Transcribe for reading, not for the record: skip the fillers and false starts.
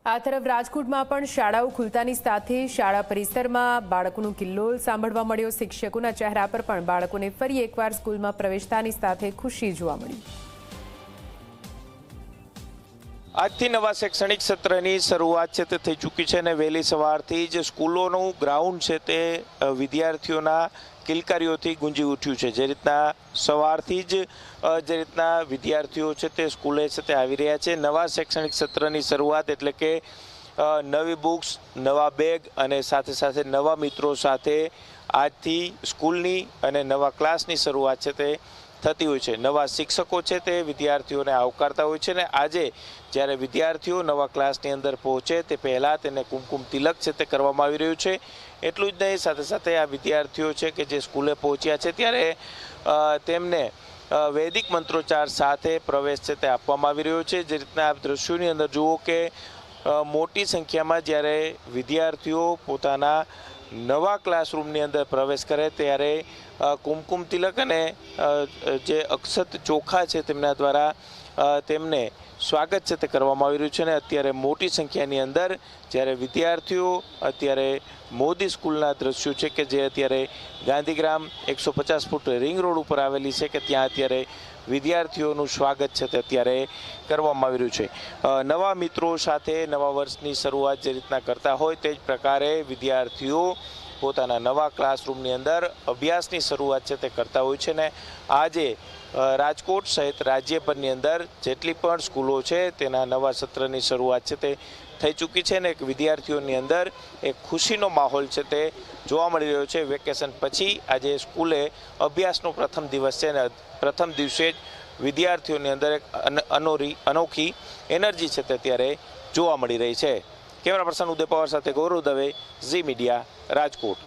આ તરફ રાજકોટમાં પણ શાળાઓ ખુલતાની સાથે શાળા પરિસરમાં બાળકોનો કિલ્લોલ સાંભળવા મળ્યો। શિક્ષકોના ચહેરા પર પણ બાળકોને ફરી એકવાર સ્કૂલમાં પ્રવેશતાની સાથે ખુશી જોવા મળી। આજથી નવા શૈક્ષણિક સત્રની શરૂઆત છે તે થઈ ચૂકી છે અને વહેલી સવારથી જ સ્કૂલોનું ગ્રાઉન્ડ છે તે વિદ્યાર્થીઓના કિલકારીઓથી ગુંજી ઉઠ્યું છે। જે રીતના સવારથી જ જે રીતના વિદ્યાર્થીઓ છે તે સ્કૂલે છે તે આવી રહ્યા છે। નવા શૈક્ષણિક સત્રની શરૂઆત એટલે કે નવી બુક્સ, નવા બેગ અને સાથે સાથે નવા મિત્રો સાથે આજથી સ્કૂલની અને નવા ક્લાસની શરૂઆત છે તે થતી હોય છે। નવા શિક્ષકો છે તે વિદ્યાર્થીઓને આવકારતા હોય છે અને આજે જ્યારે વિદ્યાર્થીઓ નવા ક્લાસની અંદર પહોંચે તે પહેલાં તેને કુમકુમ તિલક છે તે કરવામાં આવી રહ્યું છે। એટલું જ નહીં, સાથે સાથે આ વિદ્યાર્થીઓ છે કે જે સ્કૂલે પહોંચ્યા છે ત્યારે તેમને વૈદિક મંત્રોચ્ચાર સાથે પ્રવેશ છે તે આપવામાં આવી રહ્યો છે। જે રીતના આપ દ્રશ્યોની અંદર જુઓ કે મોટી સંખ્યામાં જ્યારે વિદ્યાર્થીઓ પોતાના નવા ક્લાસરૂમની અંદર પ્રવેશ કરે ત્યારે કુમકુમ તિલક અને જે અક્ષત ચોખા છે તેમના દ્વારા તેમને સ્વાગત છે તે કરવામાં આવી રહ્યું છે અને અત્યારે મોટી સંખ્યાની અંદર જ્યારે વિદ્યાર્થીઓ અત્યારે મોદી સ્કૂલના દ્રશ્યો છે કે જે અત્યારે ગાંધીગ્રામ 150 ફૂટ રિંગ રોડ ઉપર આવેલી છે કે ત્યાં અત્યારે વિદ્યાર્થીઓનું સ્વાગત છે તે અત્યારે કરવામાં આવી રહ્યું છે। નવા મિત્રો સાથે નવા વર્ષની શરૂઆત જે રીતના કરતા હોય તે જ પ્રકારે વિદ્યાર્થીઓ પોતાના નવા ક્લાસરૂમની અંદર અભ્યાસની શરૂઆત છે તે કરતા હોય છે ને આજે રાજકોટ સહિત રાજ્યભરની અંદર જેટલી પણ સ્કૂલો છે તેના નવા સત્રની શરૂઆત છે તે થઈ ચૂકી છે ને એક વિદ્યાર્થીઓની અંદર એક ખુશીનો માહોલ છે તે જોવા મળી રહ્યો છે। વેકેશન પછી આજે સ્કૂલે અભ્યાસનો પ્રથમ દિવસ છે ને પ્રથમ દિવસે જ વિદ્યાર્થીઓની અંદર એક અનોખી એનર્જી છે તે અત્યારે જોવા મળી રહી છે। કેમેરા પર્સન ઉદય પવાર સાથે ગૌરવ દવે, ઝી મીડિયા, રાજકોટ।